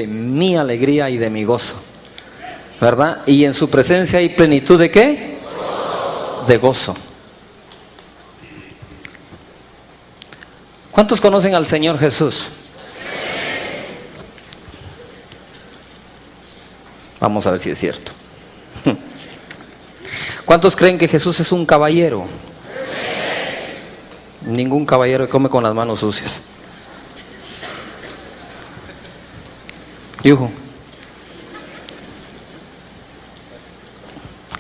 mi alegría y de mi gozo, ¿verdad? Y en su presencia hay plenitud ¿de qué? De gozo. ¿Cuántos conocen al Señor Jesús? Vamos a ver si es cierto. ¿Cuántos creen que Jesús es un caballero? Ningún caballero come con las manos sucias. Yujo.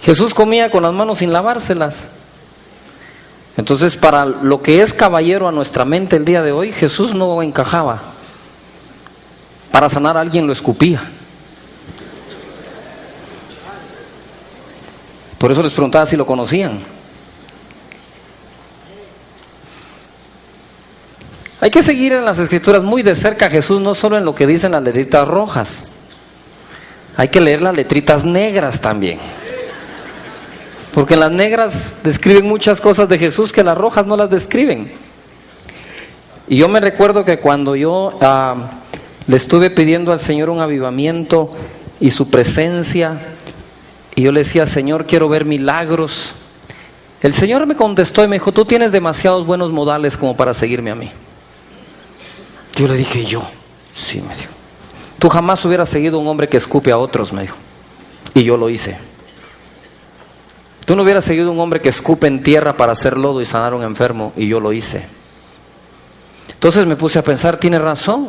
Jesús comía con las manos sin lavárselas. Entonces, para lo que es caballero a nuestra mente el día de hoy, Jesús no encajaba. Para sanar a alguien lo escupía. Por eso les preguntaba si lo conocían. Hay que seguir en las Escrituras muy de cerca a Jesús, no solo en lo que dicen las letritas rojas. Hay que leer las letritas negras también. Porque las negras describen muchas cosas de Jesús que las rojas no las describen. Y yo me recuerdo que cuando yo le estuve pidiendo al Señor un avivamiento y su presencia, y yo le decía, Señor, quiero ver milagros. El Señor me contestó y me dijo, tú tienes demasiados buenos modales como para seguirme a mí. Yo le dije, ¿yo? Sí, me dijo. Tú jamás hubieras seguido a un hombre que escupe a otros, me dijo. Y yo lo hice. Tú no hubieras seguido a un hombre que escupe en tierra para hacer lodo y sanar a un enfermo, y yo lo hice. Entonces me puse a pensar, tiene razón.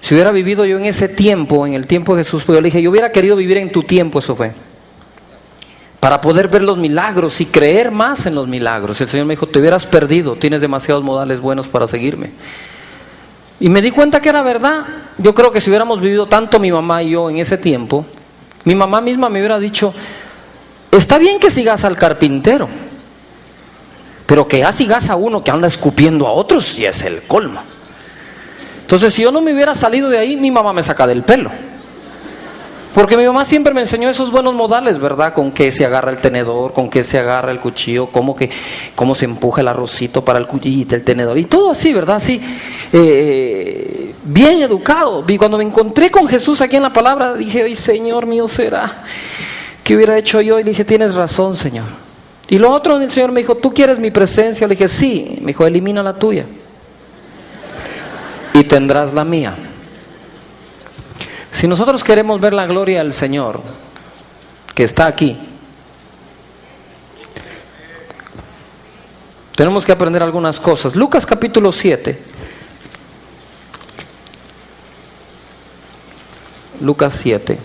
Si hubiera vivido yo en ese tiempo, en el tiempo de Jesús, pues yo le dije, yo hubiera querido vivir en tu tiempo, eso fue. Para poder ver los milagros y creer más en los milagros. El Señor me dijo, te hubieras perdido, tienes demasiados modales buenos para seguirme. Y me di cuenta que era verdad. Yo creo que si hubiéramos vivido tanto mi mamá y yo en ese tiempo, mi mamá misma me hubiera dicho, está bien que sigas al carpintero, pero que ya sigas a uno que anda escupiendo a otros, y es el colmo. Entonces, si yo no me hubiera salido de ahí, mi mamá me saca del pelo. Porque mi mamá siempre me enseñó esos buenos modales, ¿verdad? Con qué se agarra el tenedor, con qué se agarra el cuchillo, cómo se empuja el arrocito para el cuchillo, el tenedor, y todo así, ¿verdad? Así, bien educado. Y cuando me encontré con Jesús aquí en la palabra, dije, ay, Señor mío, ¿será? ¿Qué hubiera hecho yo? Y le dije, tienes razón, Señor. Y lo otro, el Señor me dijo, ¿tú quieres mi presencia? Le dije, sí. Me dijo, elimina la tuya y tendrás la mía. Si nosotros queremos ver la gloria del Señor, que está aquí, tenemos que aprender algunas cosas. Lucas capítulo 7. Lucas 7.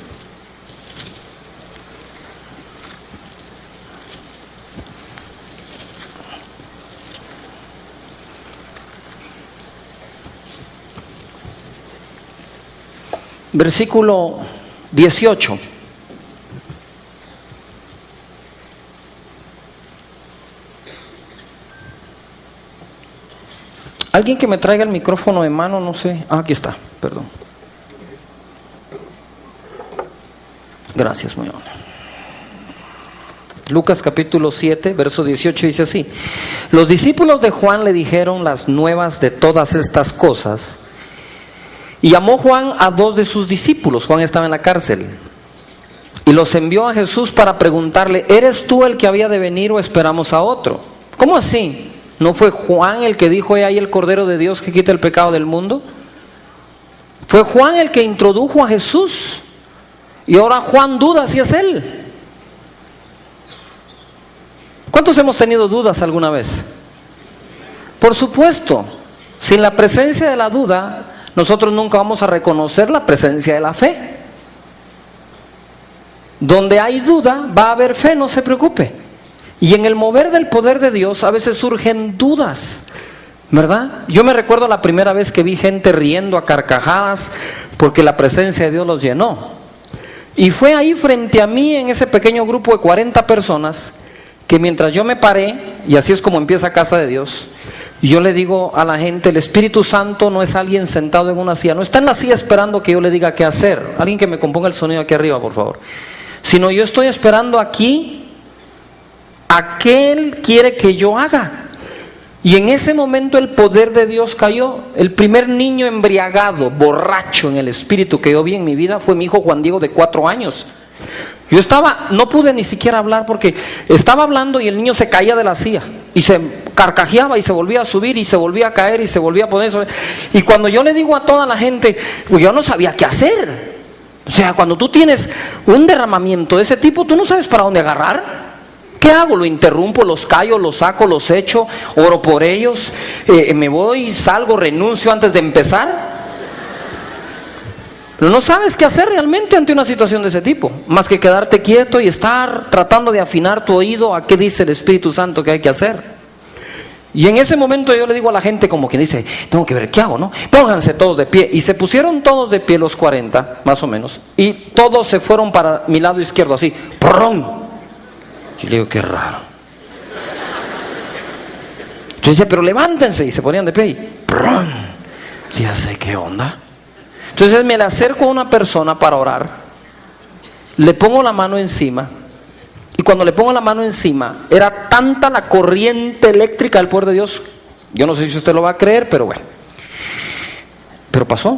Versículo 18. Alguien que me traiga el micrófono de mano, no sé. Aquí está, perdón. Gracias, muy amable. Lucas capítulo 7, verso 18 dice así: los discípulos de Juan le dijeron las nuevas de todas estas cosas. Y llamó Juan a 2 de sus discípulos. Juan estaba en la cárcel. Y los envió a Jesús para preguntarle, ¿eres tú el que había de venir o esperamos a otro? ¿Cómo así? ¿No fue Juan el que dijo, he ahí el Cordero de Dios que quita el pecado del mundo? Fue Juan el que introdujo a Jesús. Y ahora Juan duda si es él. ¿Cuántos hemos tenido dudas alguna vez? Por supuesto, sin la presencia de la duda, nosotros nunca vamos a reconocer la presencia de la fe. Donde hay duda, va a haber fe, no se preocupe. Y en el mover del poder de Dios a veces surgen dudas, ¿verdad? Yo me recuerdo la primera vez que vi gente riendo a carcajadas porque la presencia de Dios los llenó. Y fue ahí frente a mí, en ese pequeño grupo de 40 personas, que mientras yo me paré, y así es como empieza Casa de Dios, y yo le digo a la gente, el Espíritu Santo no es alguien sentado en una silla, no está en la silla esperando que yo le diga qué hacer. Alguien que me componga el sonido aquí arriba, por favor. Sino yo estoy esperando aquí a qué Él quiere que yo haga. Y en ese momento el poder de Dios cayó. El primer niño embriagado, borracho en el espíritu que yo vi en mi vida fue mi hijo Juan Diego, de 4 años. Yo no pude ni siquiera hablar porque estaba hablando y el niño se caía de la silla y se carcajeaba y se volvía a subir y se volvía a caer y se volvía a poner. Y cuando yo le digo a toda la gente, pues yo no sabía qué hacer. O sea, cuando tú tienes un derramamiento de ese tipo, tú no sabes para dónde agarrar. ¿Qué hago? ¿Lo interrumpo, los callo, los saco, los echo, oro por ellos, me voy, salgo, renuncio antes de empezar? Pero no sabes qué hacer realmente ante una situación de ese tipo, más que quedarte quieto y estar tratando de afinar tu oído a qué dice el Espíritu Santo que hay que hacer. Y en ese momento yo le digo a la gente, como quien dice, tengo que ver qué hago, ¿no? Pónganse todos de pie. Y se pusieron todos de pie, los 40, más o menos, y todos se fueron para mi lado izquierdo, así, ¡prrrón! Yo le digo, qué raro. Entonces dice, pero levántense, y se ponían de pie y ¡prrrón! Ya sé qué onda. Entonces me le acerco a una persona para orar, le pongo la mano encima, y cuando le pongo la mano encima, era tanta la corriente eléctrica del poder de Dios, yo no sé si usted lo va a creer, pero bueno, pero pasó.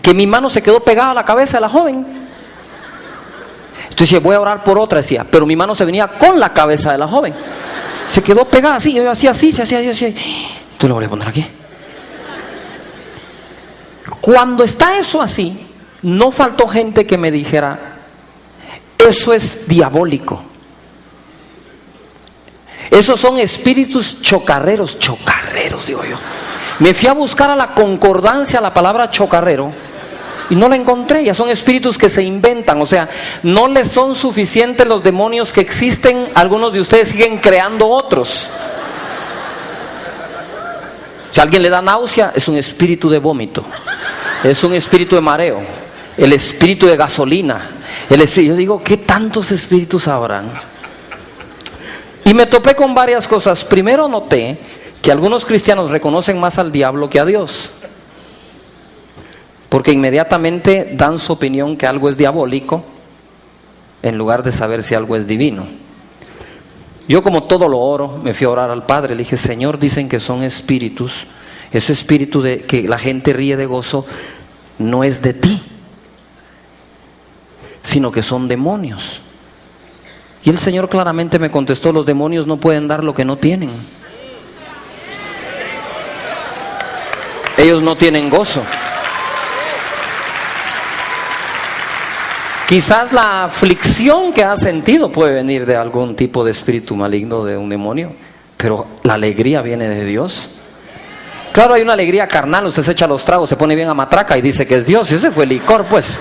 Que mi mano se quedó pegada a la cabeza de la joven. Entonces voy a orar por otra, decía, pero mi mano se venía con la cabeza de la joven. Se quedó pegada así, yo hacía así, se hacía así. Entonces lo voy a poner aquí. Cuando está eso así, no faltó gente que me dijera, eso es diabólico. Esos son espíritus chocarreros, digo yo. Me fui a buscar a la concordancia la palabra chocarrero y no la encontré. Ya son espíritus que se inventan, o sea, no les son suficientes los demonios que existen. Algunos de ustedes siguen creando otros. Si a alguien le da náusea, es un espíritu de vómito, es un espíritu de mareo, el espíritu de gasolina, yo digo, ¿qué tantos espíritus habrán? Y me topé con varias cosas. Primero noté que algunos cristianos reconocen más al diablo que a Dios, porque inmediatamente dan su opinión que algo es diabólico en lugar de saber si algo es divino. Yo, como todo lo oro, me fui a orar al Padre, le dije, Señor, dicen que son espíritus, ese espíritu de que la gente ríe de gozo no es de ti, sino que son demonios. Y el Señor claramente me contestó, los demonios no pueden dar lo que no tienen. Ellos no tienen gozo. Quizás la aflicción que has sentido puede venir de algún tipo de espíritu maligno, de un demonio, pero la alegría viene de Dios. Claro, hay una alegría carnal, usted se echa los tragos, se pone bien a matraca y dice que es Dios, y ese fue el licor, pues.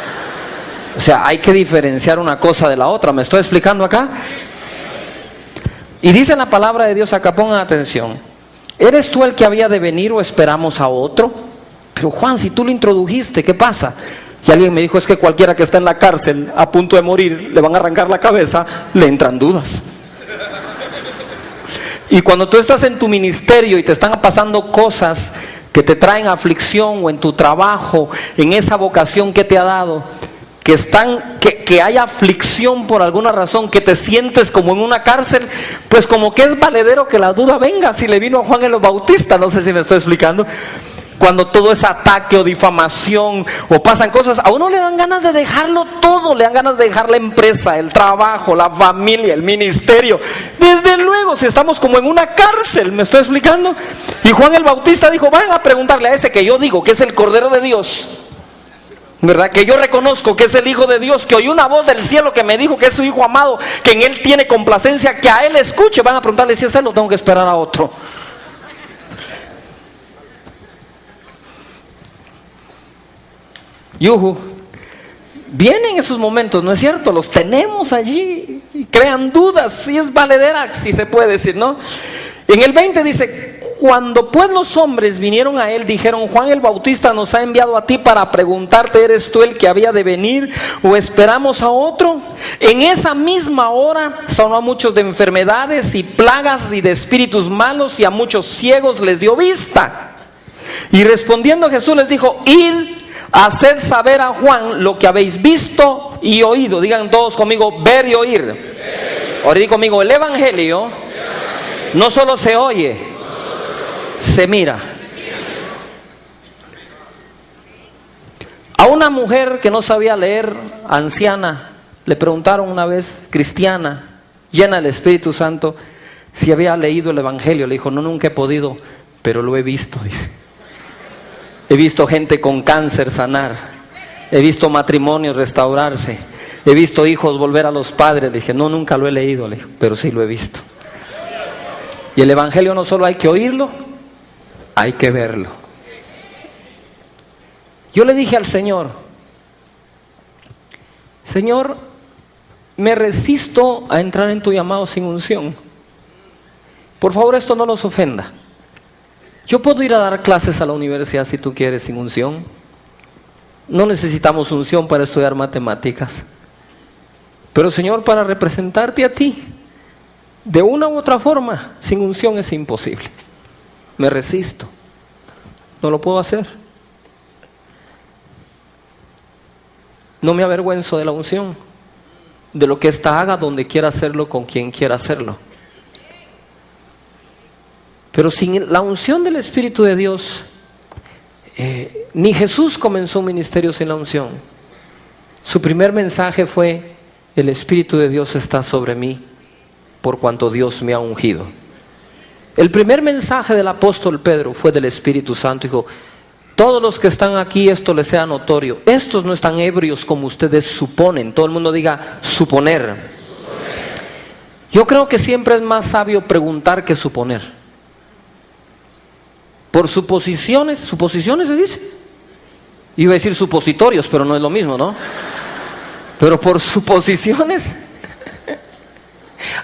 O sea, hay que diferenciar una cosa de la otra. ¿Me estoy explicando acá? Y dice la palabra de Dios acá, pongan atención. ¿Eres tú el que había de venir o esperamos a otro? Pero Juan, si tú lo introdujiste, ¿qué pasa? Y alguien me dijo, es que cualquiera que está en la cárcel a punto de morir, le van a arrancar la cabeza, le entran dudas. Y cuando tú estás en tu ministerio y te están pasando cosas que te traen aflicción, o en tu trabajo, en esa vocación que te ha dado, que hay aflicción por alguna razón, que te sientes como en una cárcel, pues como que es valedero que la duda venga, si le vino a Juan el Bautista, no sé si me estoy explicando. Cuando todo es ataque o difamación o pasan cosas, a uno le dan ganas de dejarlo todo, le dan ganas de dejar la empresa, el trabajo, la familia, el ministerio. Desde luego, si estamos como en una cárcel, ¿me estoy explicando? Y Juan el Bautista dijo, vayan a preguntarle a ese que yo digo que es el Cordero de Dios, ¿verdad? Que yo reconozco que es el Hijo de Dios, que oí una voz del cielo que me dijo que es su Hijo amado, que en Él tiene complacencia, que a Él escuche. Van a preguntarle si es Él o tengo que esperar a otro. Yuhu, vienen esos momentos, ¿no es cierto? Los tenemos allí y crean dudas, si es valedera, si se puede decir, ¿no? En el 20 dice, cuando pues los hombres vinieron a él, dijeron, Juan el Bautista nos ha enviado a ti para preguntarte, ¿eres tú el que había de venir o esperamos a otro? En esa misma hora sanó a muchos de enfermedades y plagas y de espíritus malos, y a muchos ciegos les dio vista. Y respondiendo Jesús les dijo, id, haced saber a Juan lo que habéis visto y oído. Digan todos conmigo, ver y oír. Ahora di conmigo, el evangelio no solo se oye, se mira. A una mujer que no sabía leer, anciana, le preguntaron una vez, cristiana, llena del Espíritu Santo, si había leído el evangelio. Le dijo, no, nunca he podido, pero lo he visto, dice. He visto gente con cáncer sanar, he visto matrimonios restaurarse, he visto hijos volver a los padres. Le dije, no, nunca lo he leído, le dije, pero sí lo he visto. Y el evangelio no solo hay que oírlo, hay que verlo. Yo le dije al Señor, Señor, me resisto a entrar en tu llamado sin unción. Por favor, esto no los ofenda. Yo puedo ir a dar clases a la universidad si tú quieres sin unción. No necesitamos unción para estudiar matemáticas. Pero Señor, para representarte a ti, de una u otra forma, sin unción es imposible. Me resisto. No lo puedo hacer. No me avergüenzo de la unción, de lo que ésta haga donde quiera hacerlo, con quien quiera hacerlo. Pero sin la unción del Espíritu de Dios, ni Jesús comenzó un ministerio sin la unción. Su primer mensaje fue, el Espíritu de Dios está sobre mí, por cuanto Dios me ha ungido. El primer mensaje del apóstol Pedro fue del Espíritu Santo. Dijo, todos los que están aquí, esto les sea notorio. Estos no están ebrios como ustedes suponen. Todo el mundo diga, suponer. Yo creo que siempre es más sabio preguntar que suponer. Por suposiciones se dice. Iba a decir supositorios, pero no es lo mismo, ¿no? Pero por suposiciones.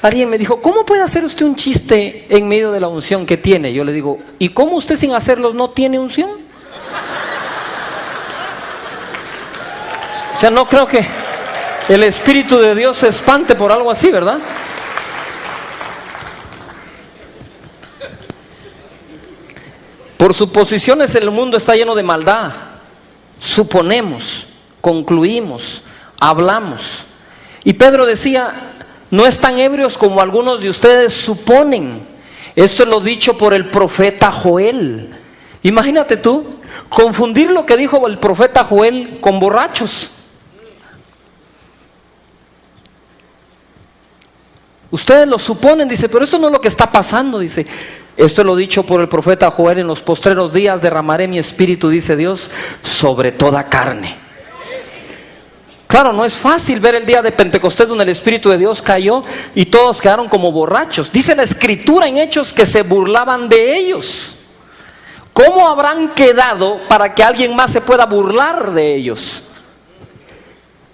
Alguien me dijo, ¿cómo puede hacer usted un chiste en medio de la unción que tiene? Yo le digo, ¿y cómo usted sin hacerlos no tiene unción? O sea, no creo que el Espíritu de Dios se espante por algo así, ¿verdad? Por suposiciones el mundo está lleno de maldad. Suponemos, concluimos, hablamos. Y Pedro decía, no están ebrios como algunos de ustedes suponen. Esto es lo dicho por el profeta Joel. Imagínate tú, confundir lo que dijo el profeta Joel con borrachos. Ustedes lo suponen, dice, pero esto no es lo que está pasando, dice. Esto es lo dicho por el profeta Joel, en los postreros días derramaré mi espíritu, dice Dios, sobre toda carne. Claro, no es fácil ver el día de Pentecostés donde el Espíritu de Dios cayó y todos quedaron como borrachos. Dice la Escritura en Hechos que se burlaban de ellos. ¿Cómo habrán quedado para que alguien más se pueda burlar de ellos?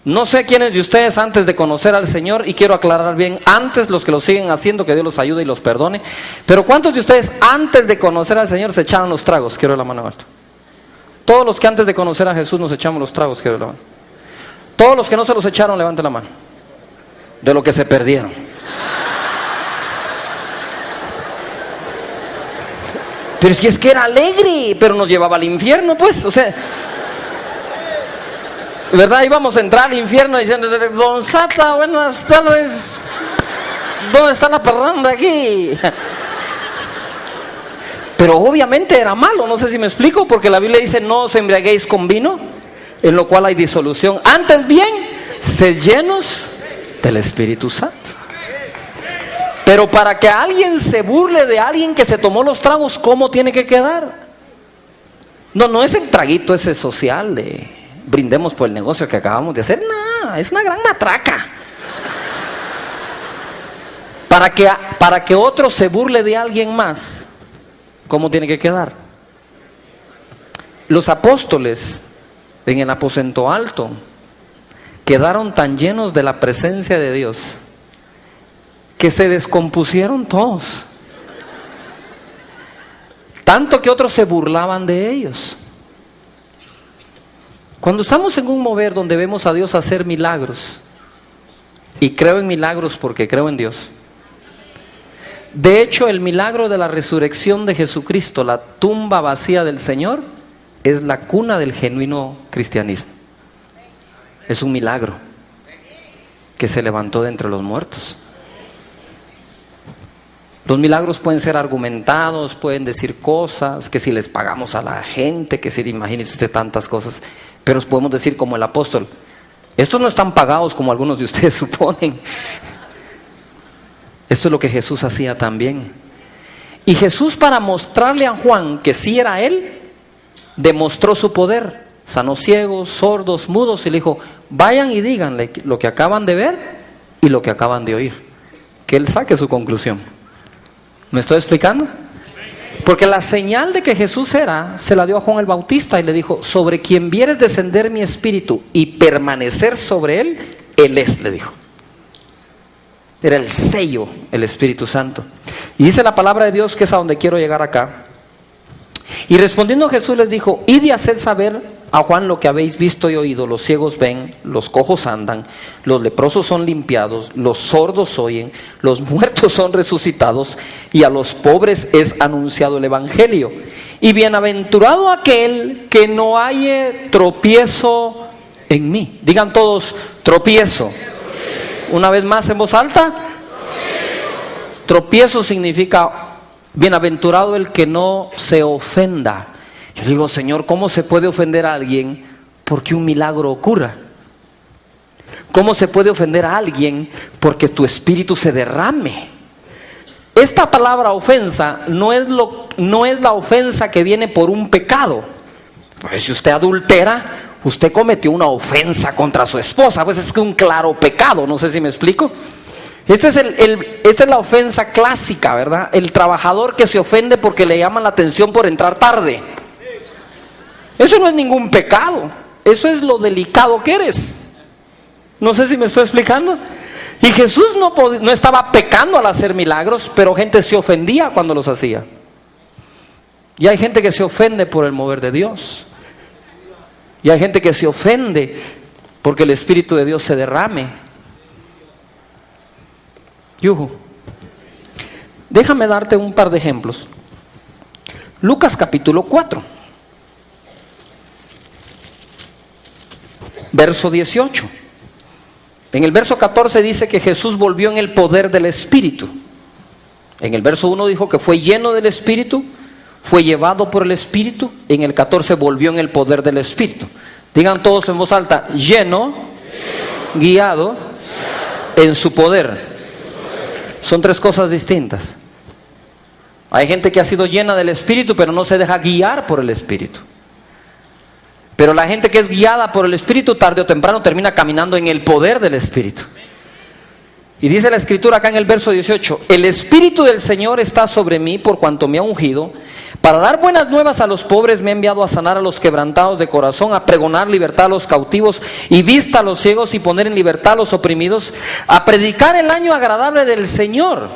No sé quiénes de ustedes antes de conocer al Señor, y quiero aclarar bien, antes los que lo siguen haciendo, que Dios los ayude y los perdone, pero ¿cuántos de ustedes antes de conocer al Señor se echaron los tragos? Quiero ver la mano alta. Todos los que antes de conocer a Jesús nos echamos los tragos, quiero ver la mano. Todos los que no se los echaron, levanten la mano. De lo que se perdieron. Pero es que era alegre, pero nos llevaba al infierno, pues, o sea... ¿Verdad? Íbamos a entrar al infierno diciendo, don Sata, buenas tardes. ¿Dónde está la parranda aquí? Pero obviamente era malo, no sé si me explico, porque la Biblia dice, no os embriaguéis con vino, en lo cual hay disolución. Antes bien, sed llenos del Espíritu Santo. Pero para que alguien se burle de alguien que se tomó los tragos, ¿cómo tiene que quedar? No es el traguito ese social de... brindemos por el negocio que acabamos de hacer. No, es una gran matraca. Para que otro se burle de alguien más, ¿cómo tiene que quedar? Los apóstoles en el aposento alto quedaron tan llenos de la presencia de Dios que se descompusieron todos. Tanto que otros se burlaban de ellos. Cuando estamos en un mover donde vemos a Dios hacer milagros, y creo en milagros porque creo en Dios. De hecho, el milagro de la resurrección de Jesucristo, la tumba vacía del Señor, es la cuna del genuino cristianismo. Es un milagro que se levantó de entre los muertos. Los milagros pueden ser argumentados, pueden decir cosas, que si les pagamos a la gente, que si imagínese usted tantas cosas, pero podemos decir como el apóstol, estos no están pagados como algunos de ustedes suponen. Esto es lo que Jesús hacía también. Y Jesús, para mostrarle a Juan que sí era él, demostró su poder. Sanó ciegos, sordos, mudos, y le dijo, vayan y díganle lo que acaban de ver y lo que acaban de oír. Que él saque su conclusión. ¿Me estoy explicando? Porque la señal de que Jesús era, se la dio a Juan el Bautista y le dijo, sobre quien vieres descender mi espíritu y permanecer sobre él, él es, le dijo. Era el sello, el Espíritu Santo. Y dice la palabra de Dios, que es a donde quiero llegar acá. Y respondiendo Jesús les dijo, id y haced saber a Juan lo que habéis visto y oído. Los ciegos ven, los cojos andan, los leprosos son limpiados, los sordos oyen, los muertos son resucitados, y a los pobres es anunciado el evangelio. Y bienaventurado aquel que no halle tropiezo en mí. Digan todos, tropiezo. Una vez más en voz alta. Tropiezo significa bienaventurado el que no se ofenda. Yo digo, Señor, ¿cómo se puede ofender a alguien porque un milagro ocurra? ¿Cómo se puede ofender a alguien porque tu espíritu se derrame? Esta palabra ofensa no es la ofensa que viene por un pecado. Pues si usted adultera, usted cometió una ofensa contra su esposa, pues es que un claro pecado, no sé si me explico. Esta es la ofensa clásica, ¿verdad? El trabajador que se ofende porque le llaman la atención por entrar tarde. Eso no es ningún pecado, eso es lo delicado que eres. No sé si me estoy explicando. Y Jesús no estaba pecando al hacer milagros, pero gente se ofendía cuando los hacía. Y hay gente que se ofende por el mover de Dios. Y hay gente que se ofende porque el Espíritu de Dios se derrame. Yuhu. Déjame darte un par de ejemplos. Lucas capítulo 4. Verso 18. En el verso 14 dice que Jesús volvió en el poder del Espíritu. En el verso 1 dijo que fue lleno del Espíritu, fue llevado por el Espíritu. En el 14 volvió en el poder del Espíritu. Digan todos en voz alta, lleno, guiado, en su poder. Son tres cosas distintas. Hay gente que ha sido llena del Espíritu, pero no se deja guiar por el Espíritu. Pero la gente que es guiada por el Espíritu, tarde o temprano termina caminando en el poder del Espíritu. Y dice la Escritura acá en el verso 18, el Espíritu del Señor está sobre mí por cuanto me ha ungido, para dar buenas nuevas a los pobres, me ha enviado a sanar a los quebrantados de corazón, a pregonar libertad a los cautivos y vista a los ciegos y poner en libertad a los oprimidos, a predicar el año agradable del Señor.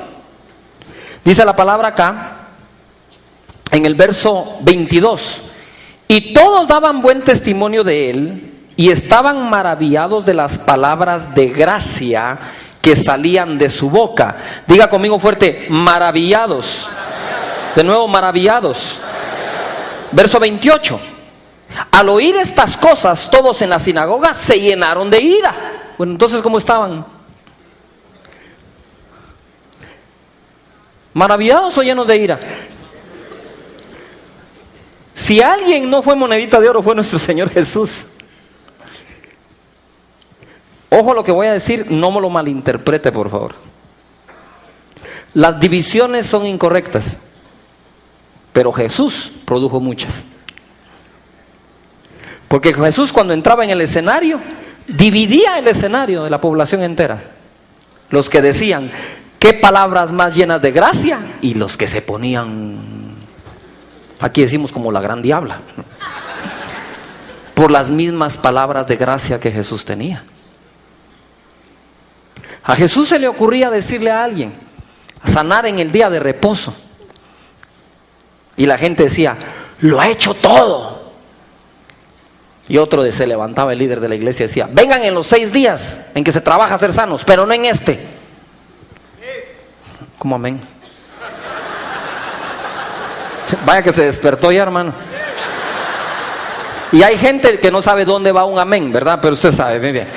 Dice la palabra acá, en el verso 22, y todos daban buen testimonio de él y estaban maravillados de las palabras de gracia que salían de su boca. Diga conmigo fuerte, maravillados. De nuevo, maravillados. Verso 28. Al oír estas cosas, todos en la sinagoga se llenaron de ira. Bueno, entonces, ¿cómo estaban? ¿Maravillados o llenos de ira? Si alguien no fue monedita de oro, fue nuestro Señor Jesús. Ojo lo que voy a decir, no me lo malinterprete, por favor. Las divisiones son incorrectas, pero Jesús produjo muchas. Porque Jesús, cuando entraba en el escenario, dividía el escenario de la población entera. Los que decían, qué palabras más llenas de gracia, y los que se ponían, aquí decimos como la gran diabla, por las mismas palabras de gracia que Jesús tenía. A Jesús se le ocurría decirle a alguien, sanar en el día de reposo. Y la gente decía, lo ha hecho todo. Y otro se levantaba, el líder de la iglesia, y decía, vengan en los 6 días en que se trabaja a ser sanos, pero no en este. ¿Cómo amén? Vaya que se despertó ya, hermano. Y hay gente que no sabe dónde va un amén, ¿verdad? Pero usted sabe, muy bien.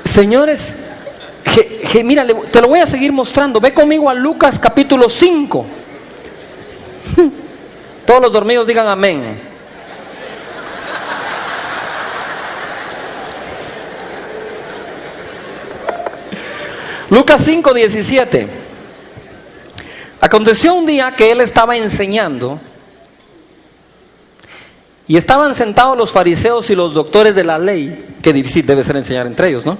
Señores, Mira, te lo voy a seguir mostrando. Ve conmigo a Lucas capítulo 5. Todos los dormidos digan amén. Lucas 5:17. Aconteció un día que él estaba enseñando y estaban sentados los fariseos y los doctores de la ley, que difícil debe ser enseñar entre ellos, ¿no?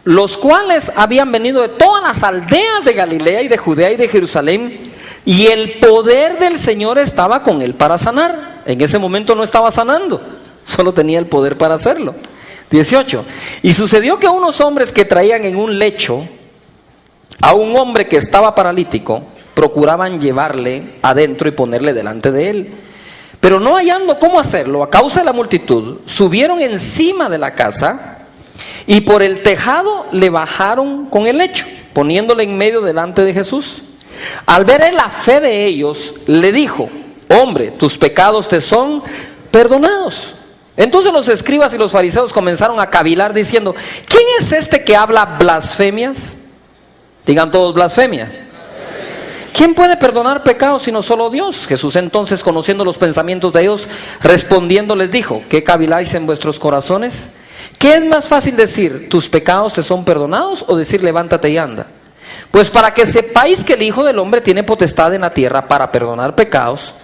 Los cuales habían venido de todas las aldeas de Galilea y de Judea y de Jerusalén, y el poder del Señor estaba con él para sanar. En ese momento no estaba sanando, solo tenía el poder para hacerlo. 18. Y sucedió que unos hombres que traían en un lecho a un hombre que estaba paralítico, procuraban llevarle adentro y ponerle delante de él. Pero no hallando cómo hacerlo a causa de la multitud, subieron encima de la casa y por el tejado le bajaron con el lecho, poniéndole en medio delante de Jesús. Al ver él la fe de ellos, le dijo: hombre, tus pecados te son perdonados. Entonces los escribas y los fariseos comenzaron a cavilar diciendo: ¿quién es este que habla blasfemias? Digan todos: blasfemia. ¿Quién puede perdonar pecados sino solo Dios? Jesús entonces, conociendo los pensamientos de ellos, respondiendo les dijo: ¿qué caviláis en vuestros corazones? ¿Qué es más fácil decir: tus pecados te son perdonados, o decir: levántate y anda? Pues para que sepáis que el Hijo del Hombre tiene potestad en la tierra para perdonar pecados,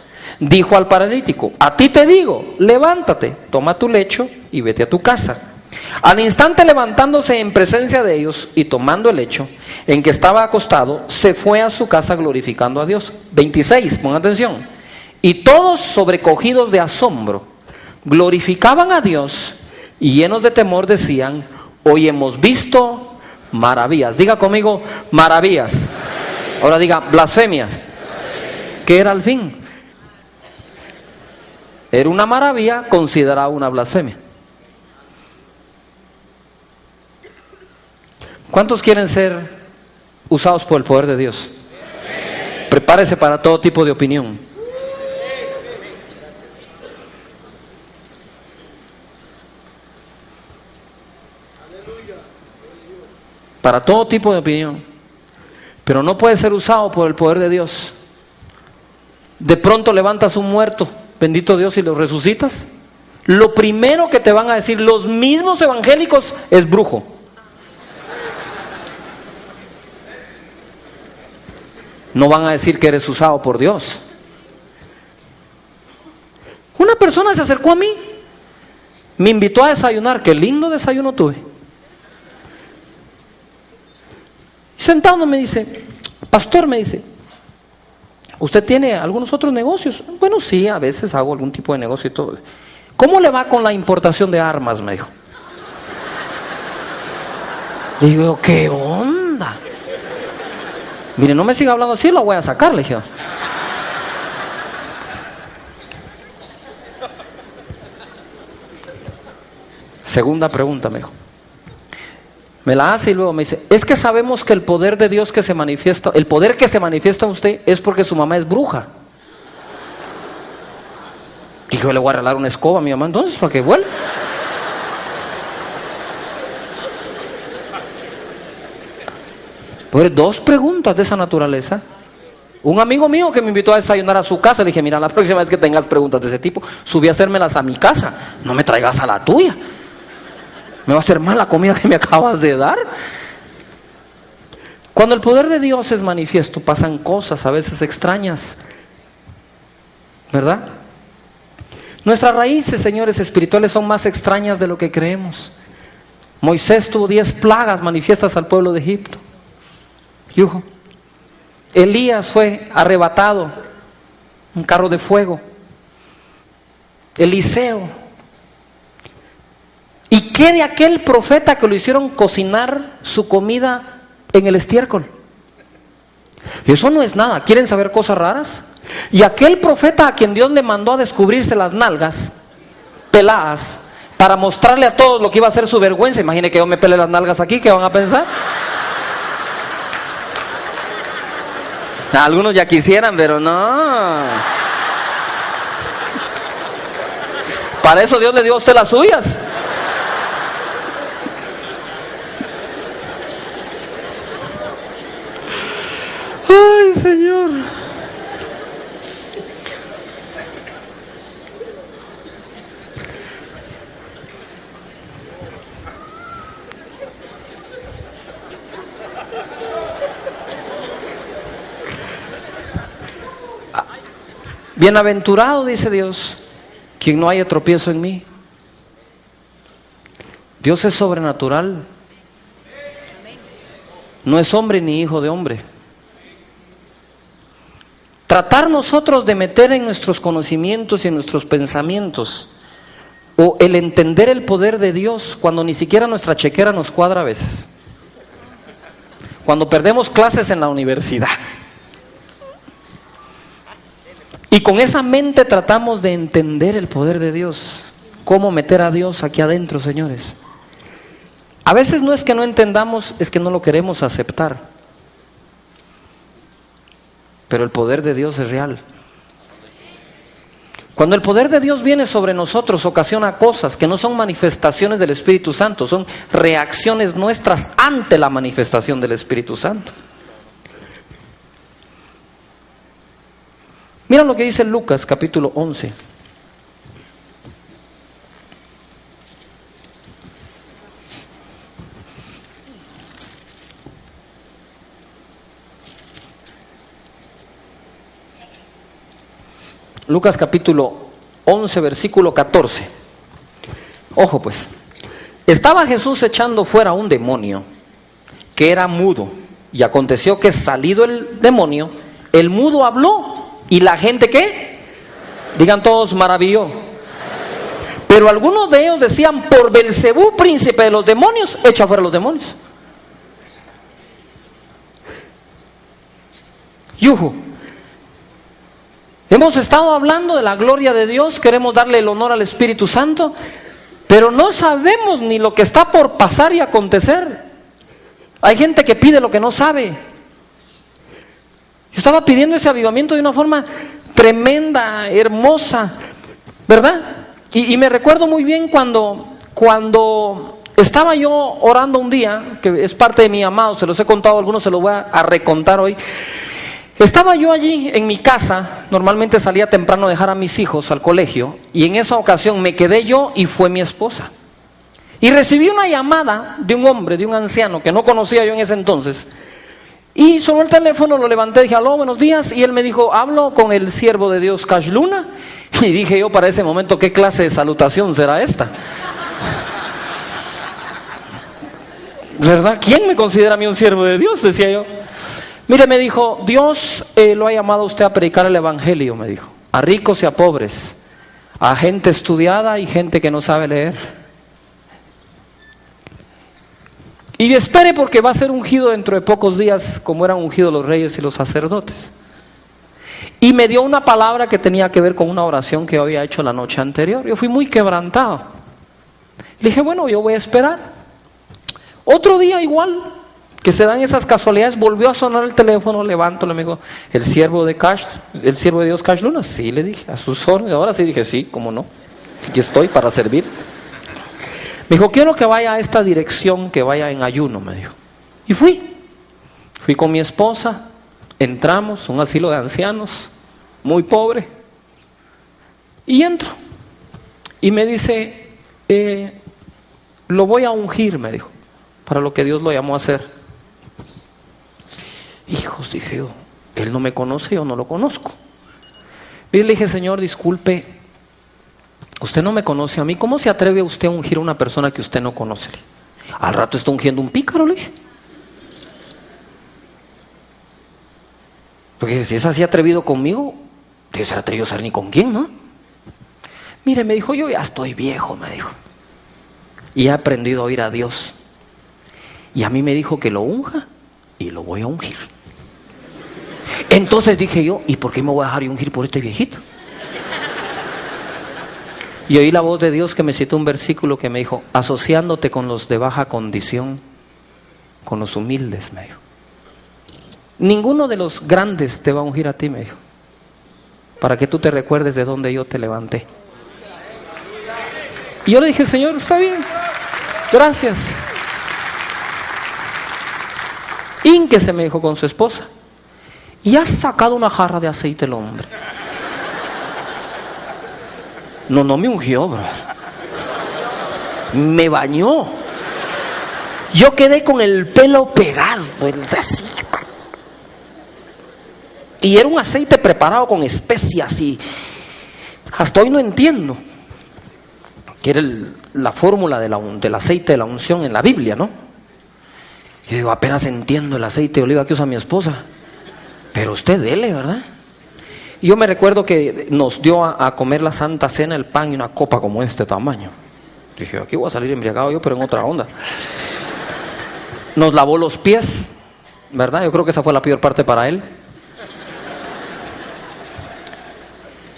dijo al paralítico: a ti te digo, levántate, toma tu lecho y vete a tu casa. Al instante, levantándose en presencia de ellos y tomando el lecho en que estaba acostado, se fue a su casa glorificando a Dios. 26, pongan atención. Y todos, sobrecogidos de asombro, glorificaban a Dios y llenos de temor decían: hoy hemos visto maravillas. Diga conmigo: maravillas. Ahora diga: blasfemias. ¿Qué era al fin? Era una maravilla considerada una blasfemia. ¿Cuántos quieren ser usados por el poder de Dios? Prepárese para todo tipo de opinión. Para todo tipo de opinión. Pero no puede ser usado por el poder de Dios. De pronto levantas un muerto, bendito Dios, y lo resucitas. Lo primero que te van a decir los mismos evangélicos es brujo. No van a decir que eres usado por Dios. Una persona se acercó a mí, me invitó a desayunar. Qué lindo desayuno tuve. Sentado me dice: pastor, me dice, ¿usted tiene algunos otros negocios? Bueno, sí, a veces hago algún tipo de negocio y todo. ¿Cómo le va con la importación de armas?, me dijo. Le digo: ¿qué onda? Mire, no me siga hablando así, lo voy a sacar, le dije. Segunda pregunta, me dijo. Me la hace y luego me dice: es que sabemos que el poder de Dios que se manifiesta, el poder que se manifiesta en usted es porque su mamá es bruja. Dije: yo le voy a regalar una escoba a mi mamá entonces para que vuelva. Pues dos preguntas de esa naturaleza. Un amigo mío que me invitó a desayunar a su casa, le dije: mira, la próxima vez que tengas preguntas de ese tipo, subí a hacérmelas a mi casa, no me traigas a la tuya. Me va a hacer mal la comida que me acabas de dar. Cuando el poder de Dios es manifiesto, pasan cosas a veces extrañas, ¿verdad? Nuestras raíces, señores espirituales, son más extrañas de lo que creemos. Moisés tuvo 10 plagas manifiestas al pueblo de Egipto. Yujo. Elías fue arrebatado, un carro de fuego. Eliseo. ¿Y qué de aquel profeta que lo hicieron cocinar su comida en el estiércol? Eso no es nada. ¿Quieren saber cosas raras? Y aquel profeta a quien Dios le mandó a descubrirse las nalgas peladas para mostrarle a todos lo que iba a ser su vergüenza. Imagine que yo me pele las nalgas aquí, ¿qué van a pensar? Algunos ya quisieran, pero no. Para eso Dios le dio a usted las suyas. Señor. Bienaventurado, dice Dios, quien no haya tropiezo en mí. Dios es sobrenatural. No es hombre ni hijo de hombre. Tratar nosotros de meter en nuestros conocimientos y en nuestros pensamientos, o el entender el poder de Dios, cuando ni siquiera nuestra chequera nos cuadra a veces. Cuando perdemos clases en la universidad. Y con esa mente tratamos de entender el poder de Dios. ¿Cómo meter a Dios aquí adentro, señores? A veces no es que no entendamos, es que no lo queremos aceptar. Pero el poder de Dios es real. Cuando el poder de Dios viene sobre nosotros, ocasiona cosas que no son manifestaciones del Espíritu Santo, son reacciones nuestras ante la manifestación del Espíritu Santo. Mira lo que dice Lucas capítulo 11. Lucas capítulo 11, versículo 14. Ojo pues. Estaba Jesús echando fuera un demonio que era mudo. Y aconteció que salido el demonio, el mudo habló. ¿Y la gente qué? Digan todos, maravilló. Pero algunos de ellos decían, por Belcebú, príncipe de los demonios, echa fuera los demonios. Yuhu. Hemos estado hablando de la gloria de Dios, queremos darle el honor al Espíritu Santo, pero no sabemos ni lo que está por pasar y acontecer. Hay gente que pide lo que no sabe. Yo estaba pidiendo ese avivamiento de una forma tremenda, hermosa, ¿verdad? Y me recuerdo muy bien cuando estaba yo orando un día, que es parte de mi llamado, se los he contado a algunos, se los voy a recontar hoy. Estaba yo allí en mi casa, normalmente salía temprano a dejar a mis hijos al colegio, y en esa ocasión me quedé yo y fue mi esposa. Y recibí una llamada de un hombre, de un anciano que no conocía yo en ese entonces. Y sonó el teléfono, lo levanté, dije, aló, buenos días. Y él me dijo, hablo con el siervo de Dios, Cash Luna. Y dije yo para ese momento, ¿qué clase de salutación será esta? ¿Verdad? ¿Quién me considera a mí un siervo de Dios? Decía yo. Mire, me dijo, Dios lo ha llamado a usted a predicar el evangelio, me dijo. A ricos y a pobres. A gente estudiada y gente que no sabe leer. Y espere porque va a ser ungido dentro de pocos días, como eran ungidos los reyes y los sacerdotes. Y me dio una palabra que tenía que ver con una oración que yo había hecho la noche anterior. Yo fui muy quebrantado. Le dije, bueno, yo voy a esperar. Otro día igual, que se dan esas casualidades, volvió a sonar el teléfono, levanto, le digo, ¿el siervo de Dios Cash Luna? Sí, le dije, a sus órdenes. Ahora sí dije, sí, cómo no. Aquí estoy para servir. Me dijo, quiero que vaya a esta dirección, que vaya en ayuno, me dijo. Y fui con mi esposa, entramos, un asilo de ancianos, muy pobre, y entro. Y me dice, lo voy a ungir, me dijo, para lo que Dios lo llamó a hacer. Hijos, dije yo, él no me conoce, yo no lo conozco. Y le dije, Señor, disculpe, usted no me conoce a mí, ¿cómo se atreve usted a ungir a una persona que usted no conoce? Al rato está ungiendo un pícaro, le dije. Porque si es así atrevido conmigo, debe ser atrevido a ser ni con quién, ¿no? Mire, me dijo, yo ya estoy viejo, me dijo. Y he aprendido a oír a Dios. Y a mí me dijo que lo unja y lo voy a ungir. Entonces dije yo, ¿y por qué me voy a dejar ungir por este viejito? Y oí la voz de Dios que me citó un versículo que me dijo, asociándote con los de baja condición, con los humildes, me dijo. Ninguno de los grandes te va a ungir a ti, me dijo, para que tú te recuerdes de dónde yo te levanté. Y yo le dije, Señor, está bien, gracias. Ínquese, me dijo, con su esposa. Y ha sacado una jarra de aceite el hombre. No me ungió, bro. Me bañó. Yo quedé con el pelo pegado, así. Y era un aceite preparado con especias y hasta hoy no entiendo. Que era la fórmula del aceite de la unción en la Biblia, ¿no? Yo digo, apenas entiendo el aceite de oliva que usa mi esposa. Pero usted dele, ¿verdad? Y yo me recuerdo que nos dio a comer la Santa Cena el pan y una copa como este tamaño. Dije, aquí voy a salir embriagado yo, pero en otra onda. Nos lavó los pies, ¿verdad? Yo creo que esa fue la peor parte para él.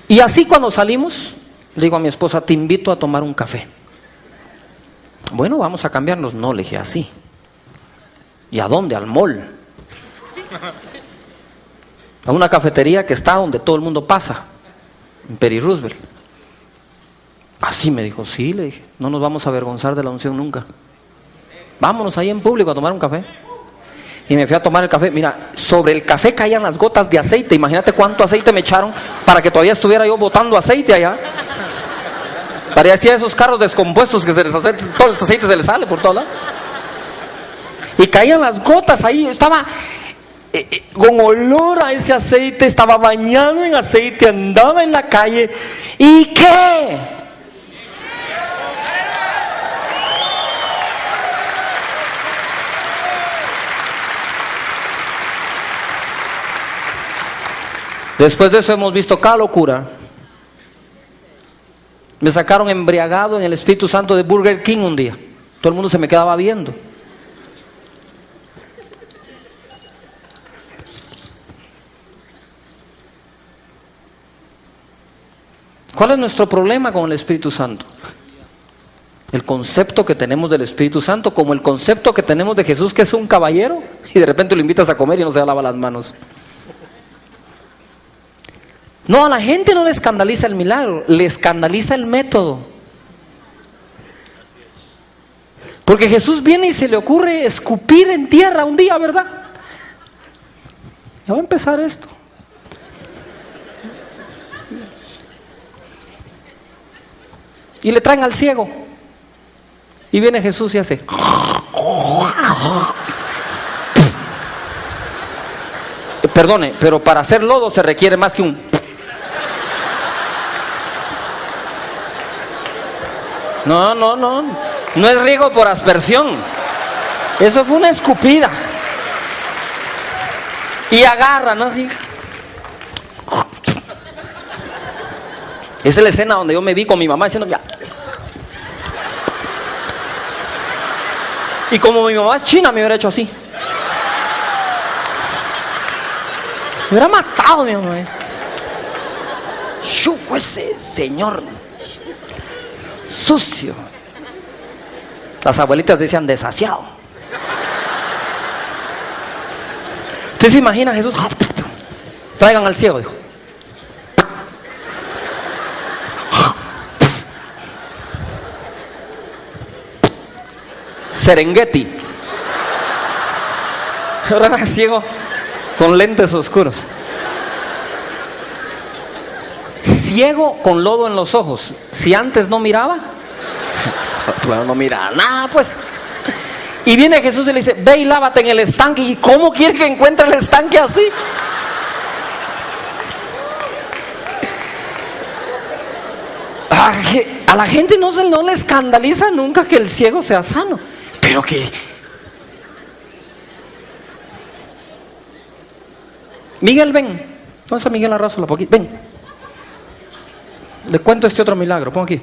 Y así cuando salimos, le digo a mi esposa, te invito a tomar un café. Bueno, vamos a cambiarnos. No, le dije, así. ¿Y a dónde? Al mall. A una cafetería que está donde todo el mundo pasa, en Peri Roosevelt. Así me dijo, sí, le dije, no nos vamos a avergonzar de la unción nunca. Vámonos ahí en público a tomar un café. Y me fui a tomar el café. Mira, sobre el café caían las gotas de aceite. Imagínate cuánto aceite me echaron para que todavía estuviera yo botando aceite allá. Parecía esos carros descompuestos que se les hace, todo el aceite se les sale por todos lados. Y caían las gotas ahí. Yo estaba con olor a ese aceite, estaba bañado en aceite, andaba en la calle. ¿Y qué? Después de eso hemos visto cada locura. Me sacaron embriagado en el Espíritu Santo de Burger King un día. Todo el mundo se me quedaba viendo. ¿Cuál es nuestro problema con el Espíritu Santo? El concepto que tenemos del Espíritu Santo, como el concepto que tenemos de Jesús, que es un caballero, y de repente lo invitas a comer y no se lava las manos. No, a la gente no le escandaliza el milagro, le escandaliza el método. Porque Jesús viene y se le ocurre escupir en tierra un día, ¿verdad? Ya va a empezar esto. Y le traen al ciego. Y viene Jesús y hace. Perdone, pero para hacer lodo se requiere más que un. No es riego por aspersión. Eso fue una escupida. Y agarra, ¿no? Así. Esa es la escena donde yo me vi con mi mamá diciendo, ya. Y como mi mamá es china, me hubiera hecho así. Me hubiera matado mi mamá. Chuco ese señor sucio. Las abuelitas decían desasiado. Usted se imagina a Jesús. Traigan al ciego, dijo. Serengeti. Ahora era ciego con lentes oscuros. Ciego con lodo en los ojos. Si antes no miraba, bueno, no miraba nada, pues. Y viene Jesús y le dice, ve y lávate en el estanque. ¿Y cómo quiere que encuentre el estanque así? A la gente no le escandaliza nunca que el ciego sea sano. Pero que Miguel, ven. Vamos a Miguel Arrazola, poquito. Ven. Le cuento este otro milagro. Pon aquí.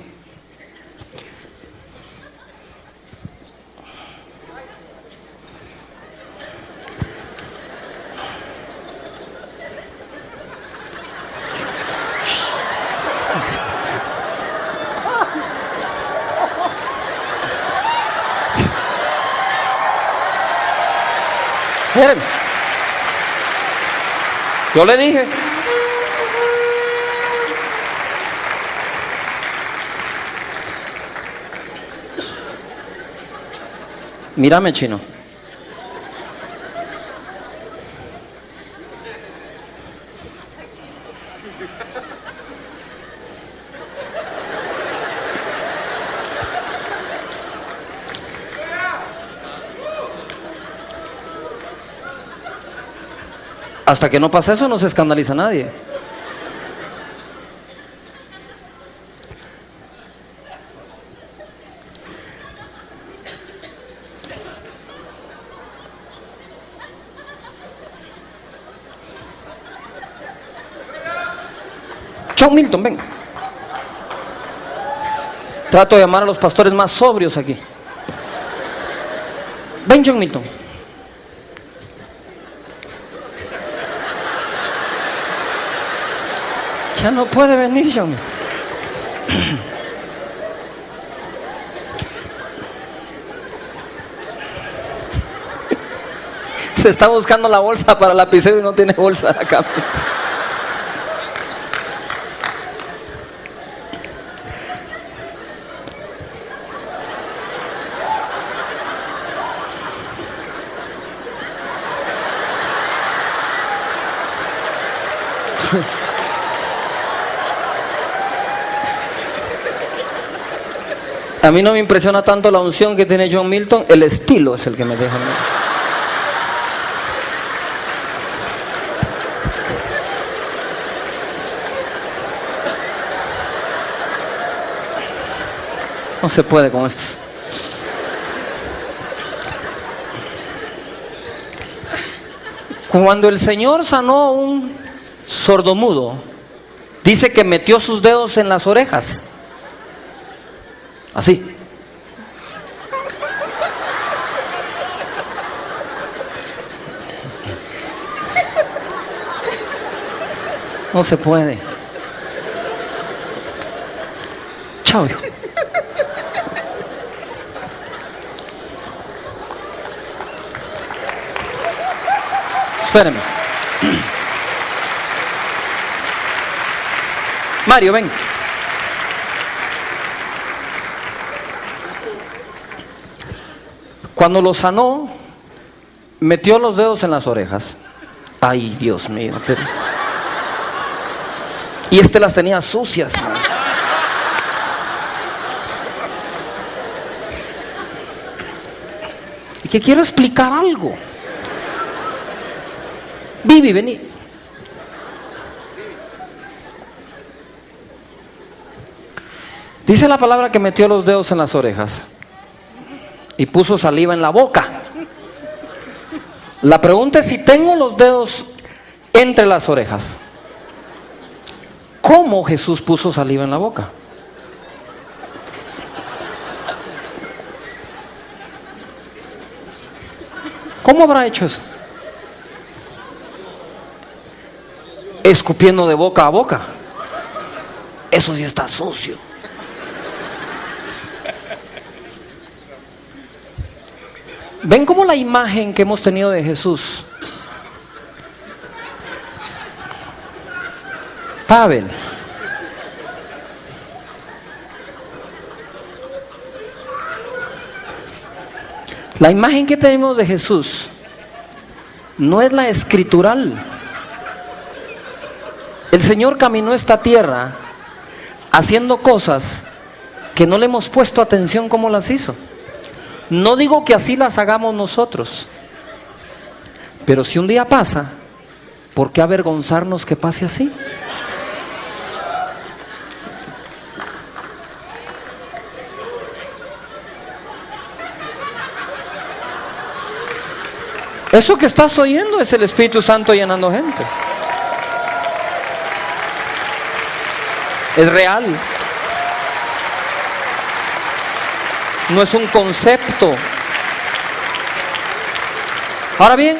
Miren, yo le dije, mírame, chino. Hasta que no pasa eso no se escandaliza nadie. John Milton, ven. Trato de llamar a los pastores más sobrios aquí. Ven, John Milton. Ya no puede venir, John. Se está buscando la bolsa para el lapicero y no tiene bolsa acá. A mí no me impresiona tanto la unción que tiene John Milton, el estilo es el que me deja. No se puede con esto. Cuando el Señor sanó a un sordomudo, dice que metió sus dedos en las orejas. Así. No se puede. Chao, hijo. Espérenme. Mario, ven. Cuando lo sanó, metió los dedos en las orejas. Ay, Dios mío. Y las tenía sucias, ¿no? Y que quiero explicar algo. Vivi, vení. Dice la palabra que metió los dedos en las orejas y puso saliva en la boca. La pregunta es si tengo los dedos entre las orejas. ¿Cómo Jesús puso saliva en la boca? ¿Cómo habrá hecho eso? Escupiendo de boca a boca. Eso sí está sucio. ¿Ven cómo la imagen que hemos tenido de Jesús? Pavel. La imagen que tenemos de Jesús no es la escritural. El Señor caminó esta tierra haciendo cosas que no le hemos puesto atención como las hizo. No digo que así las hagamos nosotros, pero si un día pasa, ¿por qué avergonzarnos que pase así? Eso que estás oyendo es el Espíritu Santo llenando gente. Es real. No es un concepto. Ahora bien,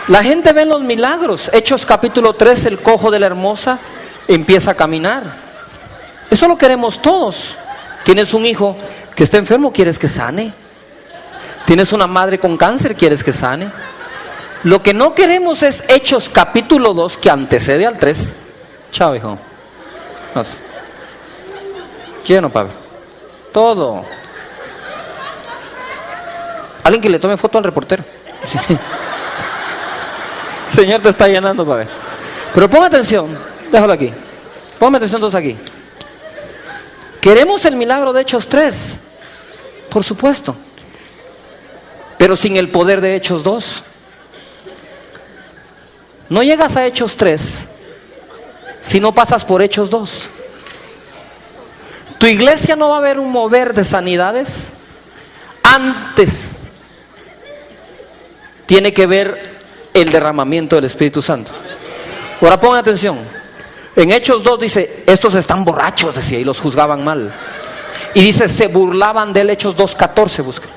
la gente ve los milagros. Hechos capítulo 3, el cojo de la hermosa empieza a caminar. Eso lo queremos todos. Tienes un hijo que está enfermo, ¿quieres que sane? Tienes una madre con cáncer, ¿quieres que sane? Lo que no queremos es Hechos capítulo 2 que antecede al 3. Chao, hijo. No sé. Lleno, Pablo. Todo. Alguien que le tome foto al reportero. Sí. Señor te está llenando, Pablo. Pero ponme atención. Déjalo aquí. Ponme atención todos aquí. ¿Queremos el milagro de Hechos 3? Por supuesto. Pero sin el poder de Hechos 2. No llegas a Hechos 3 si no pasas por Hechos 2. Tu iglesia no va a ver un mover de sanidades antes. Tiene que ver el derramamiento del Espíritu Santo. Ahora pongan atención. En Hechos 2 dice, estos están borrachos, decía, y los juzgaban mal. Y dice, se burlaban de él. Hechos 2:14, busca.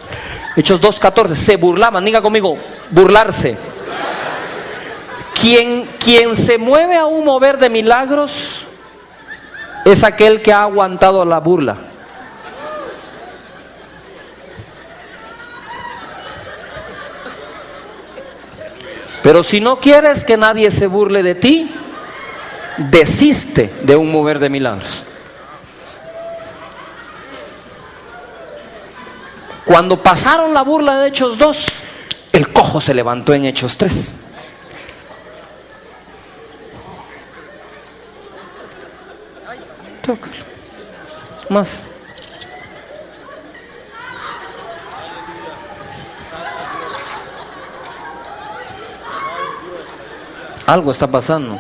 Hechos 2:14, se burlaban, diga conmigo, burlarse. Quien se mueve a un mover de milagros es aquel que ha aguantado la burla. Pero si no quieres que nadie se burle de ti, desiste de un mover de milagros. Cuando pasaron la burla de Hechos 2, el cojo se levantó en Hechos 3. Tócalo. Más. Algo está pasando.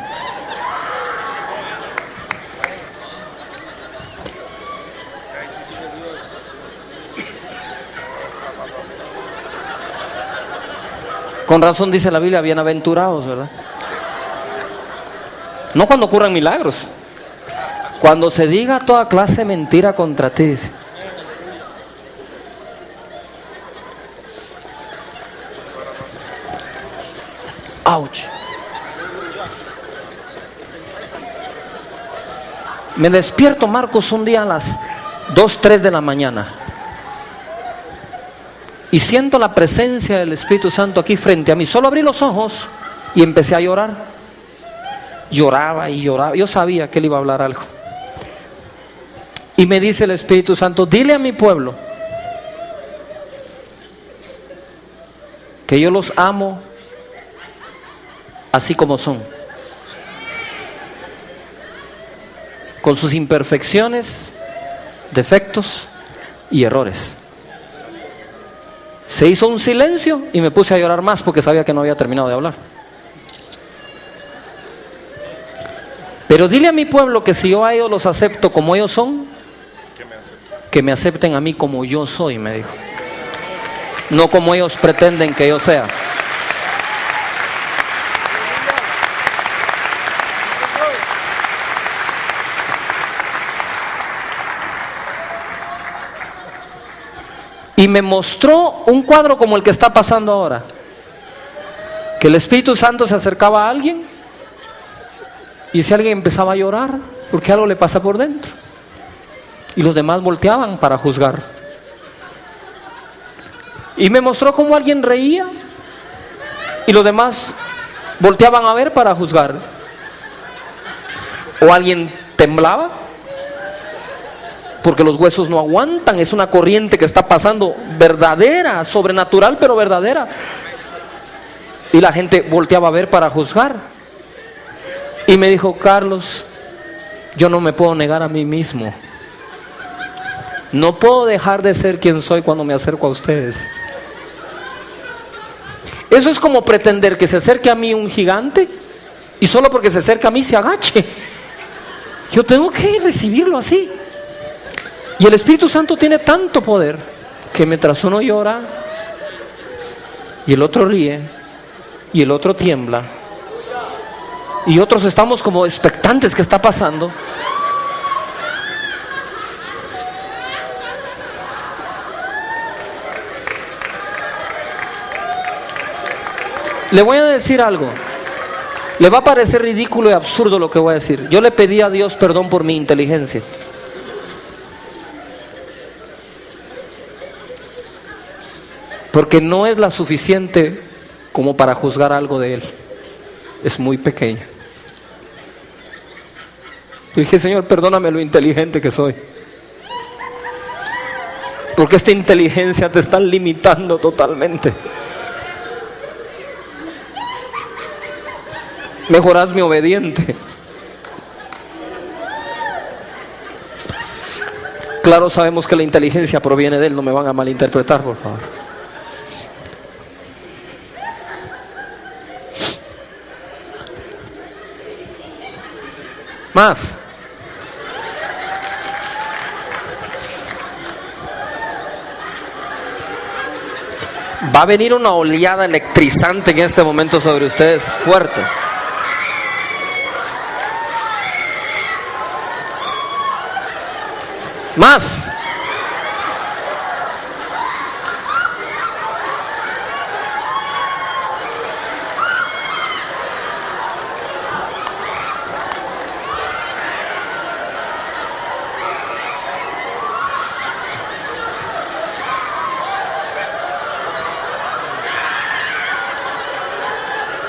Con razón dice la Biblia, bienaventurados, ¿verdad? No cuando ocurran milagros. Cuando se diga toda clase de mentira contra ti, dice. Ouch. Me despierto, Marcos, un día a las 2, 3 de la mañana. Y siento la presencia del Espíritu Santo aquí frente a mí. Solo abrí los ojos y empecé a llorar. Lloraba y lloraba. Yo sabía que él iba a hablar algo. Y me dice el Espíritu Santo, dile a mi pueblo que yo los amo así como son, con sus imperfecciones, defectos y errores. Se hizo un silencio y me puse a llorar más porque sabía que no había terminado de hablar. Pero dile a mi pueblo que si yo a ellos los acepto como ellos son, que me acepten a mí como yo soy, me dijo. No como ellos pretenden que yo sea. Y me mostró un cuadro como el que está pasando ahora. Que el Espíritu Santo se acercaba a alguien y si alguien empezaba a llorar porque algo le pasa por dentro. Y los demás volteaban para juzgar. Y me mostró cómo alguien reía y los demás volteaban a ver para juzgar. O alguien temblaba porque los huesos no aguantan. Es una corriente que está pasando verdadera, sobrenatural, pero verdadera. Y la gente volteaba a ver para juzgar. Y me dijo, Carlos, yo no me puedo negar a mí mismo. No puedo dejar de ser quien soy cuando me acerco a ustedes. Eso es como pretender que se acerque a mí un gigante y solo porque se acerca a mí se agache. Yo tengo que recibirlo así. Y el Espíritu Santo tiene tanto poder que mientras uno llora y el otro ríe y el otro tiembla y otros estamos como expectantes que está pasando, le voy a decir algo. Le va a parecer ridículo y absurdo lo que voy a decir. Yo le pedí a Dios perdón por mi inteligencia. Porque no es la suficiente como para juzgar algo de Él. Es muy pequeña. Y dije, Señor, perdóname lo inteligente que soy. Porque esta inteligencia te está limitando totalmente. Mejor hazme obediente. Claro, sabemos que la inteligencia proviene de Él, no me van a malinterpretar, por favor. Más. Va a venir una oleada electrizante en este momento sobre ustedes, fuerte. Más.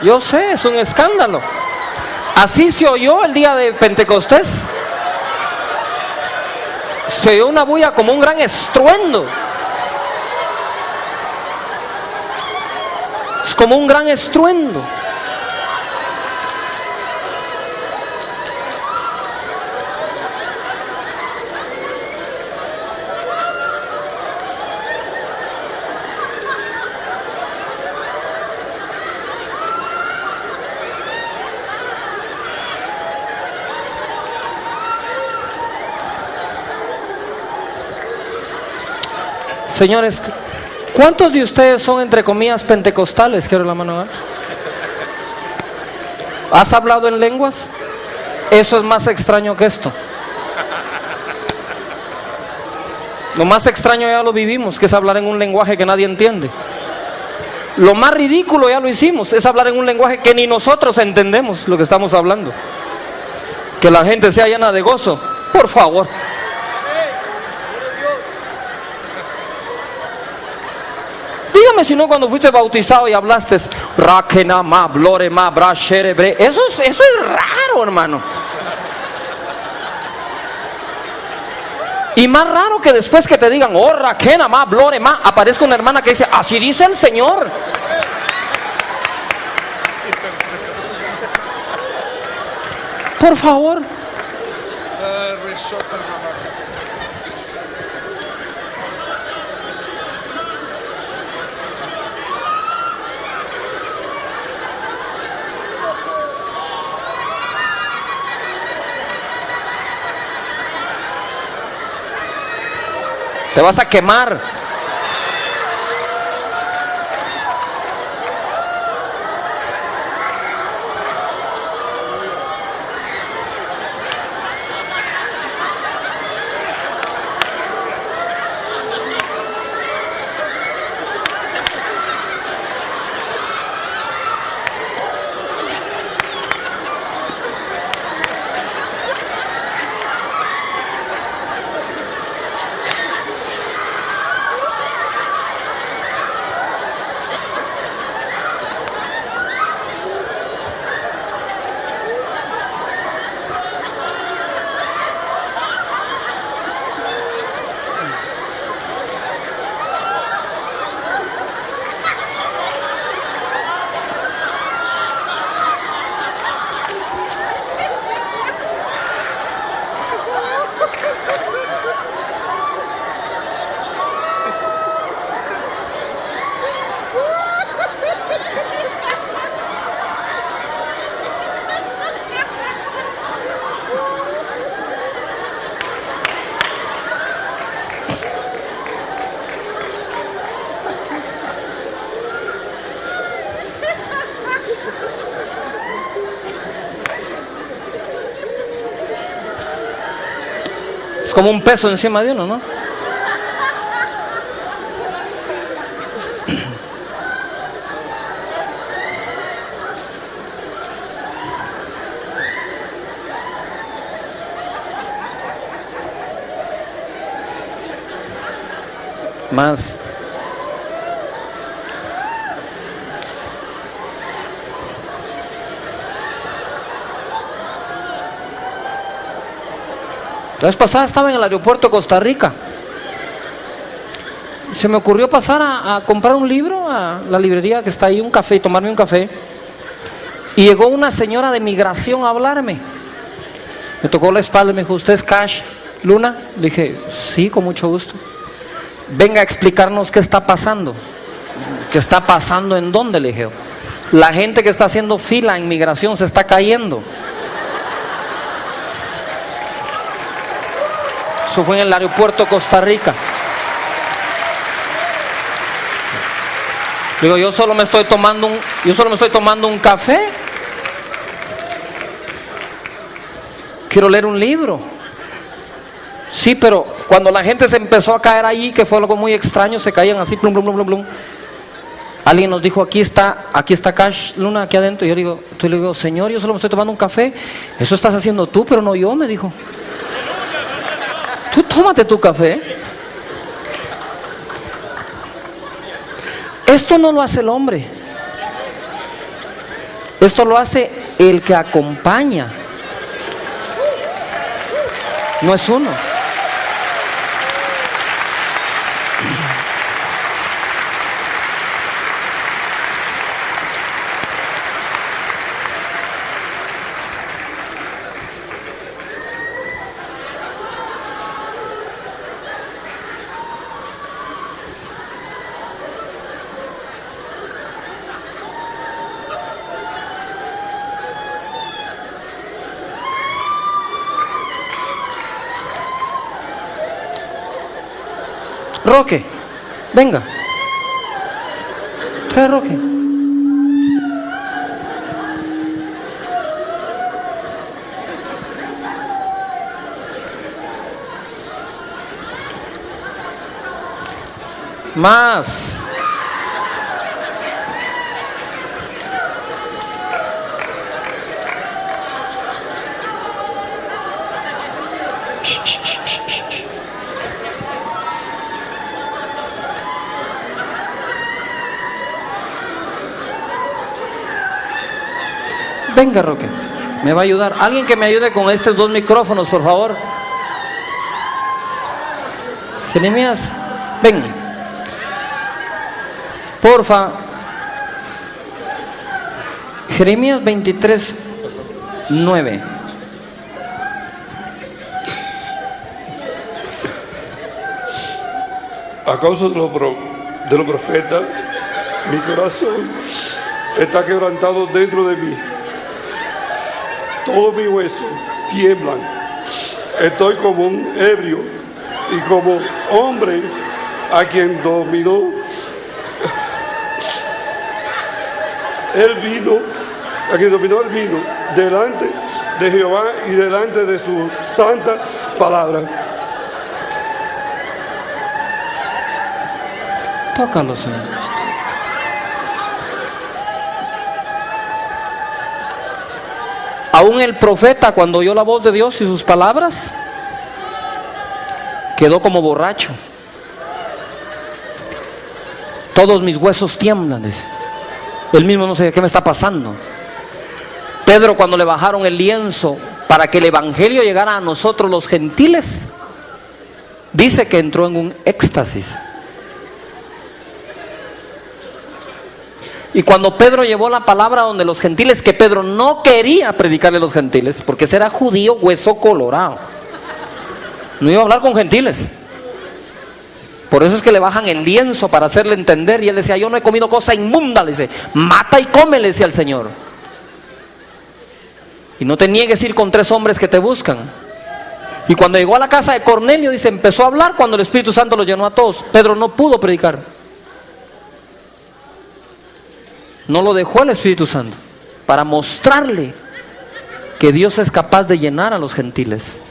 Yo sé, es un escándalo. Así se oyó el día de Pentecostés. Se oyó una bulla como un gran estruendo. Es como un gran estruendo. Señores, ¿cuántos de ustedes son entre comillas pentecostales? Quiero la mano. ¿Has hablado en lenguas? Eso es más extraño que esto. Lo más extraño ya lo vivimos, que es hablar en un lenguaje que nadie entiende. Lo más ridículo ya lo hicimos, es hablar en un lenguaje que ni nosotros entendemos lo que estamos hablando. Que la gente sea llena de gozo, por favor. Dígame si no, cuando fuiste bautizado y hablaste Rakenama, Blorema, Brasherebre, eso es raro, hermano. Y más raro que después que te digan, oh Rakenama, Blorema, aparezca una hermana que dice, así dice el Señor. Por favor. Te vas a quemar. Como un peso encima de uno, ¿no? Más. La vez pasada estaba en el aeropuerto de Costa Rica. Se me ocurrió pasar a comprar un libro a la librería que está ahí, un café, y tomarme un café. Y llegó una señora de migración a hablarme. Me tocó la espalda y me dijo, ¿usted es Cash Luna? Le dije, sí, con mucho gusto. Venga a explicarnos qué está pasando. ¿Qué está pasando en dónde? Le dije. La gente que está haciendo fila en migración se está cayendo. Eso fue en el aeropuerto de Costa Rica. Digo, yo solo me estoy tomando un café. Quiero leer un libro. Sí, pero cuando la gente se empezó a caer ahí, que fue algo muy extraño, se caían así, plum, plum, plum, plum, plum. Alguien nos dijo, aquí está Cash Luna, aquí adentro. Y yo le digo, Señor, yo solo me estoy tomando un café. Eso estás haciendo tú, pero no yo, me dijo. Tú tómate tu café. Esto no lo hace el hombre. Esto lo hace el que acompaña. No es uno. Roque, venga. Trae Roque. Más. Venga, Roque, me va a ayudar. Alguien que me ayude con estos dos micrófonos, por favor. Jeremías, ven. Porfa. Jeremías 23:9. A causa de los profetas, mi corazón está quebrantado dentro de mí. Todos mis huesos tiemblan. Estoy como un ebrio y como hombre a quien dominó el vino delante de Jehová y delante de su santa palabra. Tócalo, Señor. Aún el profeta, cuando oyó la voz de Dios y sus palabras, quedó como borracho. Todos mis huesos tiemblan, dice. Él mismo no sabía qué me está pasando. Pedro, cuando le bajaron el lienzo para que el evangelio llegara a nosotros los gentiles, dice que entró en un éxtasis. Y cuando Pedro llevó la palabra donde los gentiles, que Pedro no quería predicarle a los gentiles, porque ese era judío hueso colorado, no iba a hablar con gentiles. Por eso es que le bajan el lienzo para hacerle entender. Y él decía, yo no he comido cosa inmunda, le dice, mata y come, le decía al Señor. Y no te niegues a ir con 3 hombres que te buscan. Y cuando llegó a la casa de Cornelio, dice, empezó a hablar cuando el Espíritu Santo los llenó a todos. Pedro no pudo predicar. No lo dejó el Espíritu Santo para mostrarle que Dios es capaz de llenar a los gentiles.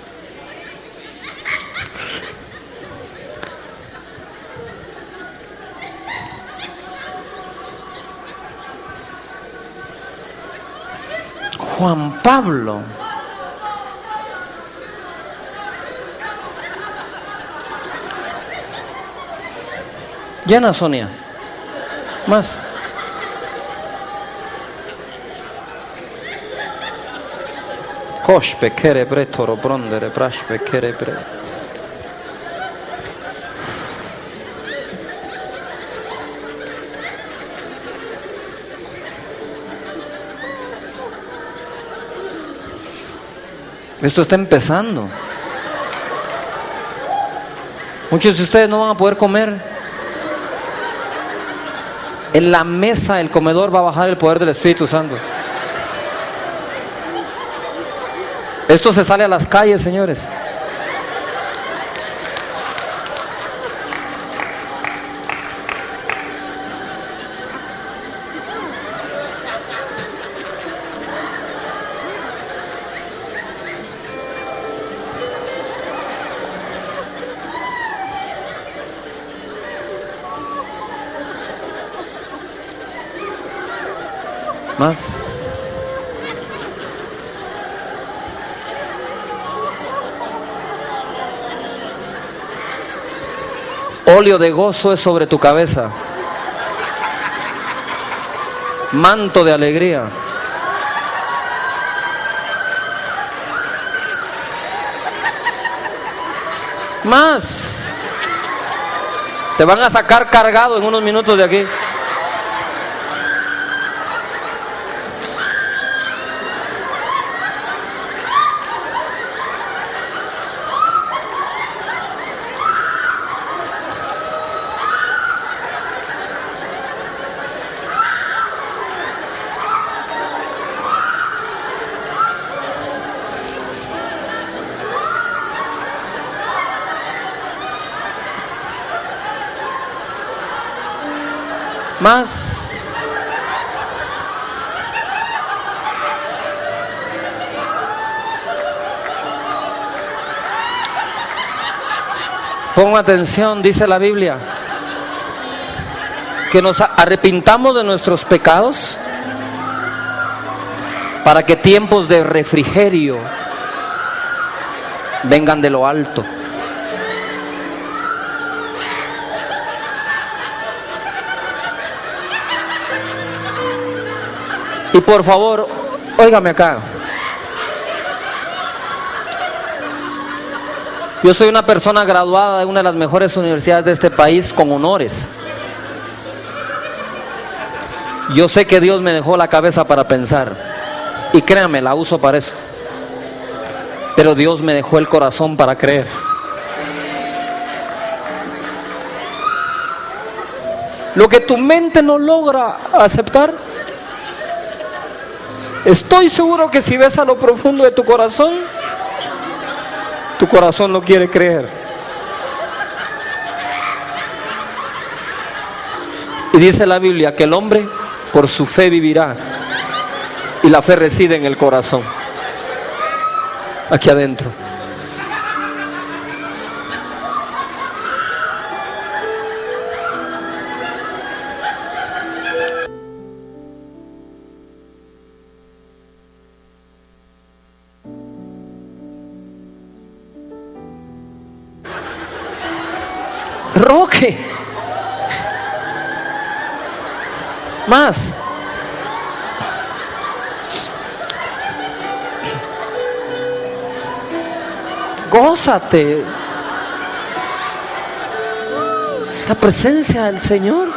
Juan Pablo. Llena, Sonia. Más. Kosh pekere bre toro brondere brash pekere bre. Esto está empezando. Muchos de ustedes no van a poder comer. En la mesa del comedor va a bajar el poder del Espíritu Santo. Esto se sale a las calles, señores. Más. Óleo de gozo es sobre tu cabeza. Manto de alegría. Más. Te van a sacar cargado en unos minutos de aquí. Más. Pon atención, dice la Biblia, que nos arrepintamos de nuestros pecados para que tiempos de refrigerio vengan de lo alto. Y por favor, óigame acá. Yo soy una persona graduada de una de las mejores universidades de este país con honores. Yo sé que Dios me dejó la cabeza para pensar. Y créanme, la uso para eso. Pero Dios me dejó el corazón para creer. Lo que tu mente no logra aceptar, estoy seguro que si ves a lo profundo de tu corazón lo quiere creer. Y dice la Biblia que el hombre por su fe vivirá, y la fe reside en el corazón, aquí adentro. Roque, más. Gózate. Esa presencia del Señor.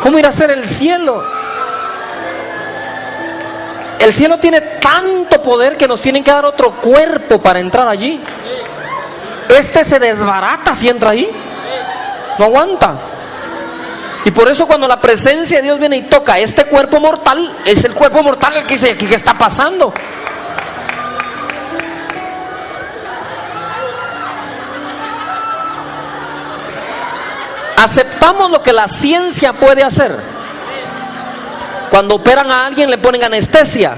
¿Cómo ir a ser el cielo? El cielo tiene tanto poder que nos tienen que dar otro cuerpo para entrar allí. Este se desbarata si entra ahí. No aguanta. Y por eso cuando la presencia de Dios viene y toca este cuerpo mortal, es el cuerpo mortal el que dice, ¿qué está pasando? Aceptamos lo que la ciencia puede hacer. Cuando operan a alguien le ponen anestesia.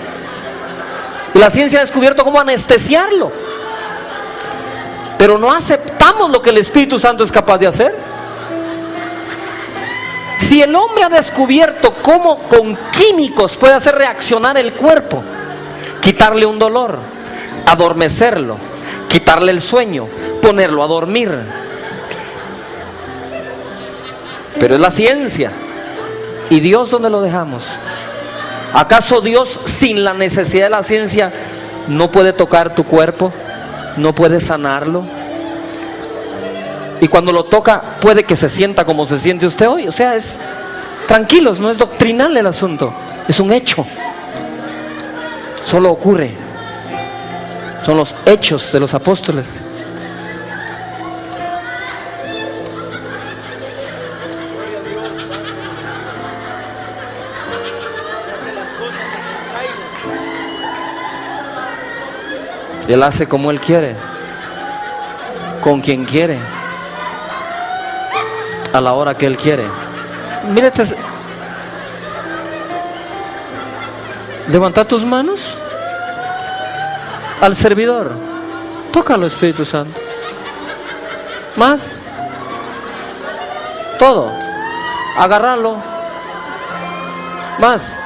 Y la ciencia ha descubierto cómo anestesiarlo. Pero no aceptamos lo que el Espíritu Santo es capaz de hacer. Si el hombre ha descubierto cómo con químicos puede hacer reaccionar el cuerpo, quitarle un dolor, adormecerlo, quitarle el sueño, ponerlo a dormir. Pero es la ciencia. ¿Y Dios dónde lo dejamos? ¿Acaso Dios sin la necesidad de la ciencia no puede tocar tu cuerpo? ¿No puede sanarlo? Y cuando lo toca puede que se sienta como se siente usted hoy. O sea, es tranquilos, no es doctrinal el asunto, es un hecho. Solo ocurre. Son los hechos de los apóstoles. Él hace como Él quiere, con quien quiere, a la hora que Él quiere. Mírate, levanta tus manos al servidor, tócalo, Espíritu Santo. Más, todo, agárralo. Más.